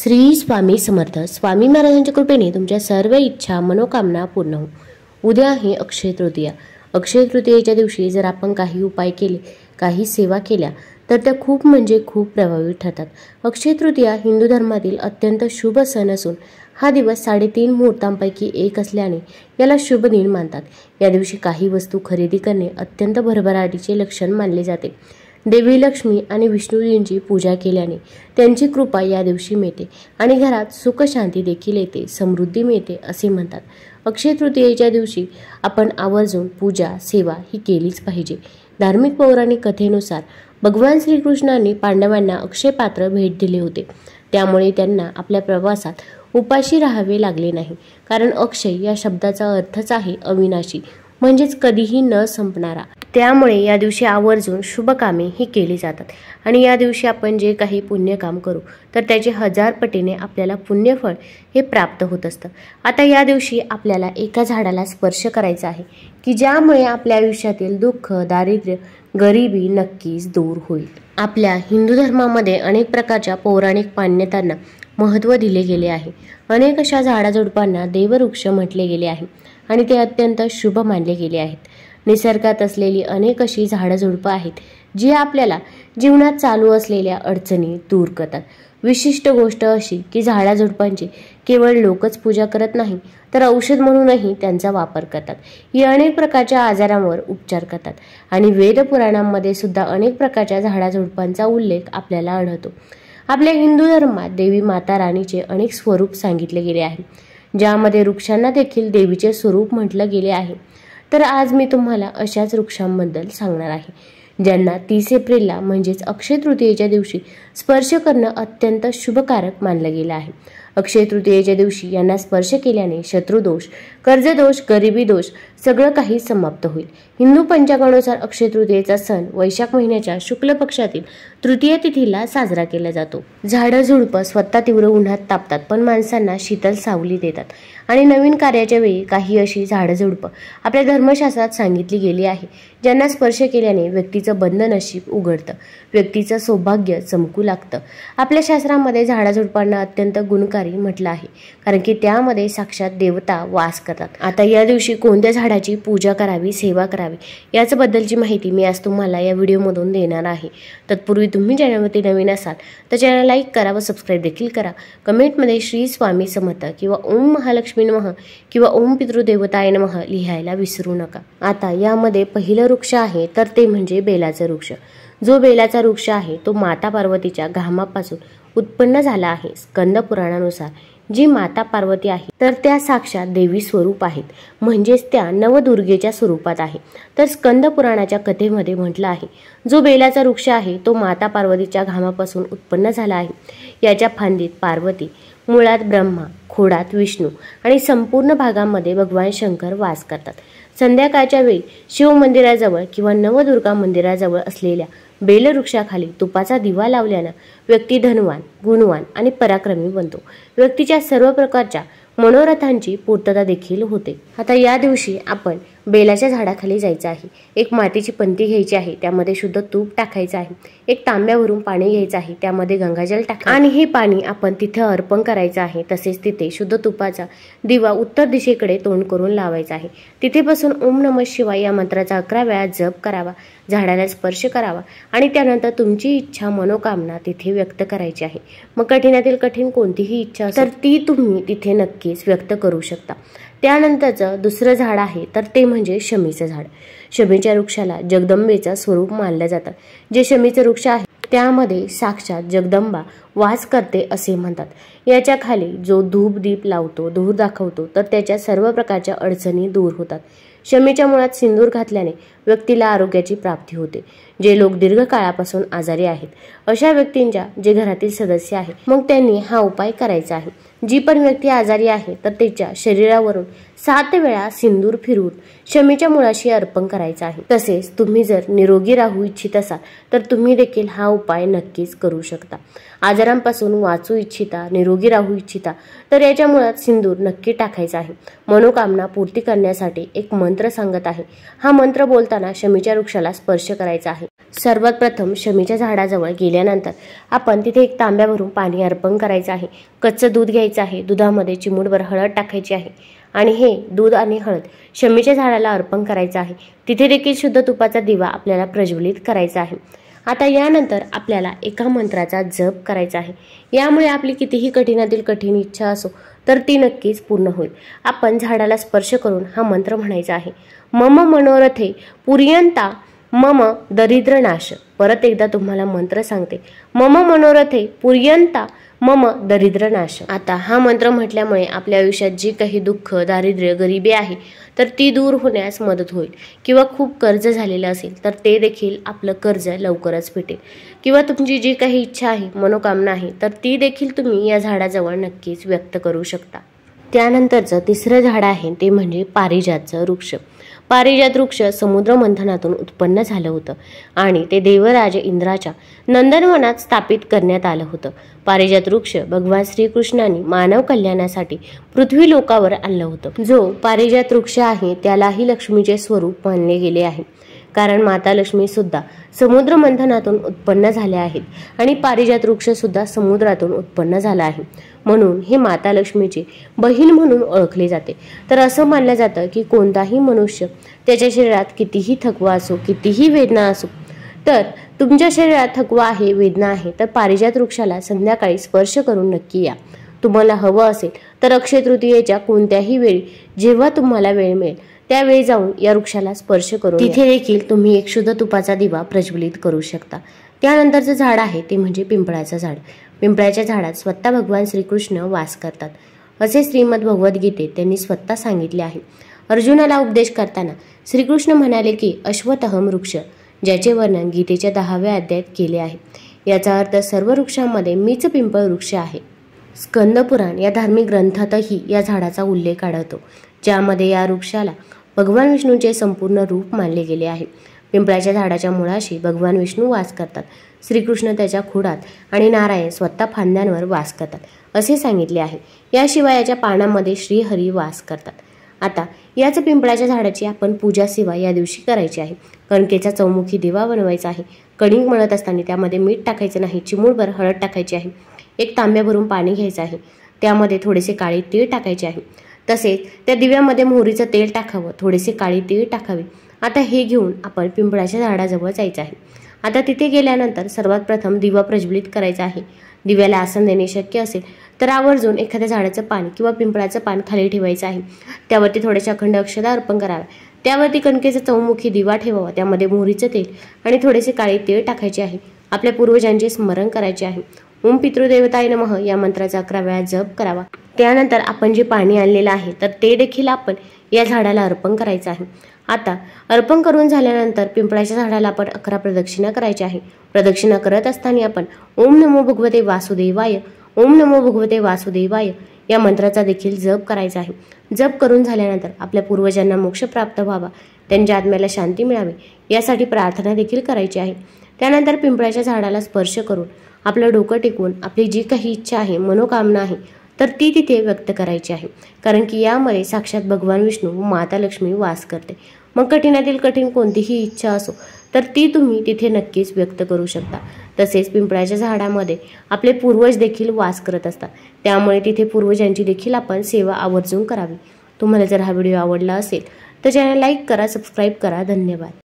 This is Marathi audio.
श्री स्वामी समर्थ. स्वामी महाराजांच्या कृपेने तुमच्या सर्व इच्छा मनोकामना पूर्ण हो. उद्या आहे अक्षय तृतीया. अक्षय तृतीयेच्या दिवशी जर आपण काही उपाय केले, काही सेवा केल्या तर त्या खूप खूप प्रभावी ठरतात. अक्षय तृतीया हिंदू धर्मातील अत्यंत शुभ सण असून हा दिवस 3.5 मुहूर्तांपैकी एक असल्याने याला शुभ दिन मानतात. या दिवशी काही वस्तू खरेदी करणे अत्यंत भरभराटीचे लक्षण मानले जाते. देवी लक्ष्मी आणि विष्णूजींची पूजा केल्याने त्यांची कृपा या दिवशी मिळते आणि घरात सुख शांती देखील येते, समृद्धी मिळते असे म्हणतात. अक्षय तृतीयेच्या दिवशी आपण आवर्जून पूजा सेवा ही केलीच पाहिजे. धार्मिक पौराणिक कथेनुसार भगवान श्रीकृष्णांनी पांडवांना अक्षय पात्र भेट दिले होते. त्यामुळे त्यांना आपल्या प्रवासात उपाशी राहावे लागले नाही. कारण अक्षय या शब्दाचा अर्थच आहे अविनाशी, म्हणजेच कधीही न संपणारा. त्यामुळे या दिवशी आवर्जून शुभ कामे ही केली जातात आणि या दिवशी आपण जे काही पुण्य काम करू तर त्याचे 1000 पटीने आपल्याला पुण्यफळ हे प्राप्त होत असतं. आता या दिवशी आपल्याला एका झाडाला स्पर्श करायचा आहे की ज्यामुळे आपल्या आयुष्यातील दुःख, दारिद्र्य, गरिबी नक्कीच दूर होईल. आपल्या हिंदू धर्मामध्ये अनेक प्रकारच्या पौराणिक मान्यतांना महत्त्व दिले गेले आहे. अनेक अशा झाडाझुडपांना देववृक्ष म्हटले गेले आहे आणि ते अत्यंत शुभ मानले गेले आहेत. निसर्गात असलेली अनेक अशी झाडझुडपं आहेत जी आपल्याला जीवनात चालू असलेल्या अडचणी दूर करतात. विशिष्ट गोष्ट अशी की झाडाझुडपांची केवळ लोकच पूजा करत नाही तर औषध म्हणूनही त्यांचा वापर करतात. ही अनेक प्रकारच्या आजारांवर उपचार करतात आणि वेदपुराणांमध्ये सुद्धा अनेक प्रकारच्या झाडाझुडपांचा उल्लेख आपल्याला आढळतो. आपल्या हिंदू धर्मात देवी माता राणीचे अनेक स्वरूप सांगितले गेले आहे, ज्यामध्ये वृक्षांना देखील देवीचे स्वरूप म्हटलं गेले आहे. तर आज मी तुम्हाला अशाच वृक्षांबद्दल सांगणार आहे ज्यांना 30 एप्रिलला म्हणजेच अक्षय तृतीयेच्या दिवशी स्पर्श करणं अत्यंत शुभकारक मानलं गेलं आहे. अक्षय तृतीयेच्या दिवशी यांना स्पर्श केल्याने शत्रुदोष, कर्जदोष, गरिबी दोष सगळं काही समाप्त होईल. हिंदू पंचांगानुसार अक्षय तृतीयेचा सण वैशाख महिन्याच्या शुक्ल पक्षातील तृतीय तिथीला साजरा केला जातो. झाडं झुडपं स्वतः तीव्र उन्हात तापतात पण माणसांना शीतल सावली देतात आणि नवीन कार्याच्या वेळी काही अशी झाडं झुडपं आपल्या धर्मशास्त्रात सांगितली गेली आहे ज्यांना स्पर्श केल्याने व्यक्तीचं बंद नशीब उघडतं, व्यक्तीचं सौभाग्य चमकू लागतं. आपल्या शास्त्रामध्ये झाडाझुडपांना अत्यंत गुणकारी म्हटलं आहे कारण की त्यामध्ये साक्षात देवता वास करतात. आता या दिवशी कोणत्या झाडाची पूजा करावी, सेवा करावी याच्याबद्दलची माहिती मी आज तुम्हाला या व्हिडिओमधून देणार आहे. तत्पूर्वी तुम्ही चॅनलवरती नवीन असाल तर चॅनल लाईक करा व सबस्क्राईब देखील करा. कमेंटमध्ये श्री स्वामी समर्थ किंवा ओम महालक्ष्मी नमः किंवा ओम पितृदेवताय नमः लिहायला विसरू नका. आता यामध्ये पहिलं वृक्ष आहे तर ते म्हणजे बेलाचं वृक्ष. जो बेलाचा वृक्ष आहे तो माता पार्वतीच्या घामापासून उत्पन्न झाला आहे. स्कंद पुराणानुसार जी माता पार्वती आहे तर त्या साक्षात देवी स्वरूप आहेत, म्हणजेच त्या नवदुर्गेच्या स्वरूपात आहे. तर स्कंद पुराणाच्या कथेमध्ये म्हटलं आहे जो बेलाचा वृक्ष आहे तो माता पार्वतीच्या घामापासून उत्पन्न झाला आहे. याच्या फांदीत पार्वती, मुळात ब्रह्मा, खोडात विष्णू आणि संपूर्ण भागामध्ये भगवान शंकर वास करतात. संध्याकाळच्या वेळी शिव मंदिराजवळ किंवा नवदुर्गा मंदिराजवळ असलेल्या बेलवृक्षाखाली तुपाचा दिवा लावल्यानं व्यक्ती धनवान, गुणवान आणि पराक्रमी बनतो. व्यक्तीच्या सर्व प्रकारच्या मनोरथांची पूर्तता देखील होते. आता या दिवशी आपण बेलाच्या झाडाखाली जायचं आहे. एक मातीची पंती घ्यायची आहे, त्यामध्ये शुद्ध तूप टाकायचं आहे. एक तांब्यावरून पाणी घ्यायचं आहे, त्यामध्ये गंगाजल टाकायचं आणि हे पाणी आपण तिथे अर्पण करायचं आहे. तसेच तिथे शुद्ध तुपाचा दिवा उत्तर दिशेकडे तोंड करून लावायचा आहे. तिथे बसून ओम नमः शिवाय या मंत्राचा 11 वेळा जप करावा, झाडाला स्पर्श करावा आणि त्यानंतर तुमची इच्छा मनोकामना तिथे व्यक्त करायची आहे. मग कठीणातील कठीण कोणतीही इच्छा असेल तर ती तुम्ही तिथे नक्कीच व्यक्त करू शकता. त्यानंतरचं दुसरं झाड आहे तर ते म्हणजे शमीचं झाड. शमीच्या वृक्षाला जगदंबेचं स्वरूप मानलं जातं. जे शमीचं वृक्ष आहे त्यामध्ये साक्षात जगदंबा वास करते असे म्हणतात. याच्या खाली जो धूप दीप लावतो, धूर दाखवतो तर त्याच्या सर्व प्रकारच्या अडचणी दूर होतात. शमीच्या मुळात सिंदूर घातल्याने व्यक्तीला आरोग्याची प्राप्ती होते. जे लोक दीर्घकाळापासून आजारी आहेत अशा व्यक्तींच्या जे घरातील सदस्य आहेत मग त्यांनी हा उपाय करायचा आहे. जी पण व्यक्ती आजारी आहे तर तिच्या शरीरावरून 7 वेळा सिंदूर फिरवून शमीच्या मुळाशी अर्पण करायचा आहे। तसेच तुम्ही जर निरोगी राहू इच्छित असाल तर तुम्ही देखील हा उपाय नक्कीच करू शकता। आजारांपासून वाचू इच्छिता, निरोगी राहू इच्छिता तर याच्या मुळात सिंदूर नक्की टाकायचा आहे। मनोकामना पूर्ती करण्यासाठी एक मंत्र सांगत आहे। हा मंत्र बोलताना शमीच्या वृक्षाला स्पर्श करायचा आहे। सर्वात प्रथम शमीच्या झाडाजवळ गेल्यानंतर आपण तिथे एक तांब्या भरून पाणी अर्पण करायचं आहे। कच्चं दूध घ्यायचं आहे, दुधामध्ये चिमूटभर हळद टाकायची आहे आणि हे दूध आणि हळद शमीच्या झाडाला अर्पण करायचं आहे। तिथे देखील शुद्ध तुपाचा दिवा आपल्याला प्रज्वलित करायचा आहे। आता यानंतर आपल्याला एका मंत्राचा जप करायचा आहे। यामुळे आपली कितीही कठीणातील कठीण इच्छा असो तर ती नक्कीच पूर्ण होईल। आपण झाडाला स्पर्श करून हा मंत्र म्हणायचा आहे, मम मनोरथे पुर्यंता मम दरिद्र नाश। परत एकदा तुम्हाला मंत्र सांगते, मम मनोरथे पुर्यंता मम दरिद्र नाश। आता हा मंत्र म्हटल्यामुळे आपल्या आयुष्यात जी काही दुःख, दारिद्र्य, गरिबी आहे तर ती दूर होण्यास मदत होईल। किंवा खूप कर्ज झालेलं असेल तर ते देखील आपलं कर्ज लवकरच भेटेल। किंवा तुमची जी काही इच्छा आहे, मनोकामना आहे तर ती देखील तुम्ही या झाडाजवळ नक्कीच व्यक्त करू शकता। त्यानंतरचं तिसरं झाड आहे ते म्हणजे पारिजातचं वृक्ष। पारिजात वृक्ष समुद्र मंथनातून उत्पन्न झालं होतं आणि ते देवराज इंद्राच्या नंदनवनात स्थापित करण्यात आलं होतं। पारिजात वृक्ष भगवान श्रीकृष्णांनी मानव कल्याणासाठी पृथ्वी लोकावर आणलं होतं। जो पारिजात वृक्ष आहे त्यालाही लक्ष्मीचे स्वरूप मानले गेले आहे, कारण माता लक्ष्मी सुद्धा समुद्र मंथनातून उत्पन्न झाल्या आहेत आणि पारिजात वृक्ष सुद्धा समुद्रातून उत्पन्न झाला आहे, म्हणून हे माता लक्ष्मीची बहीण म्हणून ओळखले जाते। तर असं मानलं जातं की कोणताही मनुष्य त्याच्या शरीरात कितीही थकवा असो, कितीही वेदना असो, तर तुमच्या शरीरात थकवा आहे, वेदना आहे तर पारिजात वृक्षाला संध्याकाळी स्पर्श करून नक्की या। तुम्हाला हवं असेल तर अक्षय तृतीयेच्या कोणत्याही वेळी जेव्हा तुम्हाला वेळ मिळेल त्यावेळी जाऊन या वृक्षाला स्पर्श करून तिथे देखील तुम्ही एक शुद्ध तुपाचा दिवा प्रज्वलित करू शकता। त्यानंतरचं झाड आहे ते म्हणजे पिंपळाचं झाड। पिंपळाच्या झाडात स्वतः भगवान श्रीकृष्ण वास करतात असे श्रीमद भगवद्गीतेत त्यांनी स्वतः सांगितले आहे। अर्जुनाला उपदेश करताना श्रीकृष्ण म्हणाले की अश्वत्थम वृक्ष, ज्याचे वर्णन गीतेच्या 10व्या अध्यायात केले आहे। याचा अर्थ सर्व वृक्षांमध्ये मीच पिंपळ वृक्ष आहे। स्कंद पुराण या धार्मिक ग्रंथातही या झाडाचा उल्लेख आढळतो, ज्यामध्ये या वृक्षाला भगवान विष्णूचे संपूर्ण रूप मानले गेले आहे। पिंपळाच्या झाडाच्या मुळाशी भगवान विष्णू वास करतात, श्रीकृष्ण त्याच्या खोडात आणि नारायण स्वतः फांद्यांवर वास करतात असे सांगितले आहे। याशिवाय याच्या पानांमध्ये श्रीहरी वास करतात। आता याच पिंपळाच्या झाडाची आपण पूजा सेवा या दिवशी करायची आहे। कणकेचा चौमुखी दिवा बनवायचा आहे। कणिक मळत असताना त्यामध्ये मीठ टाकायचं नाही, चिमूटभर हळद टाकायची आहे। एक तांब्या भरून पाणी घ्यायचं आहे, त्यामध्ये थोडेसे काळे तीळ टाकायचे आहे। तसेच त्या दिव्यामध्ये मोहरीचं तेल टाकावं, थोडेसे काळे तीळ टाकावे। आता हे घेऊन आपण पिंपळाच्या झाडाजवळ जायचं आहे। आता तिथे गेल्यानंतर सर्वात प्रथम दिवा प्रज्वलित करायचा आहे। दिव्याला आसन देणे शक्य असेल तर आवर्जून एखाद्या झाडाचं पान किंवा पिंपळाचं पान खाली ठेवायचं आहे। त्यावरती थोड्याशा अखंड अक्षता अर्पण कराव्या। त्यावरती कणकेचा चौमुखी दिवा ठेवावा, त्यामध्ये मोहरीचं तेल आणि थोडेसे काळे तीळ टाकायचे आहे। आपल्या पूर्वजांचे स्मरण करायचे आहे। ओम पितृदेवताय नमः या मंत्राचा 11 वेळा जप करावा। त्यानंतर आपण जे पाणी आणलेलं आहे तर ते देखील आपण या झाडाला अर्पण करायचं आहे। आता अर्पण करून झाल्यानंतर पिंपळाच्या झाडाला आपण 11 प्रदक्षिणा करायच्या आहे। प्रदक्षिणा करत असताना आपण ओम नमो भगवते वासुदेवाय, ओम नमो भगवते वासुदेवाय या मंत्राचा देखील जप करायचा आहे। जप करून झाल्यानंतर आपल्या पूर्वजांना मोक्ष प्राप्त व्हावा, त्यांच्या आत्म्याला शांती मिळावी यासाठी प्रार्थना देखील करायची आहे। त्यानंतर पिंपळाच्या झाडाला स्पर्श करून आपलं डोकं टेकवून आपली जी काही इच्छा आहे, मनोकामना आहे तर ती तिथे व्यक्त करायची आहे, कारण की यामध्ये साक्षात भगवान विष्णू व माता लक्ष्मी वास करते। मग कठीणातील कठीण कोणतीही इच्छा असो तर ती तुम्ही तिथे नक्कीच व्यक्त करू शकता। तसेच पिंपळाच्या झाडामध्ये आपले पूर्वज देखील वास करत असतात, त्यामुळे तिथे पूर्वजांची देखील आपण सेवा आवर्जून करावी। तुम्हाला जर हा व्हिडिओ आवडला असेल तर चॅनल लाईक करा, सबस्क्राईब करा। धन्यवाद।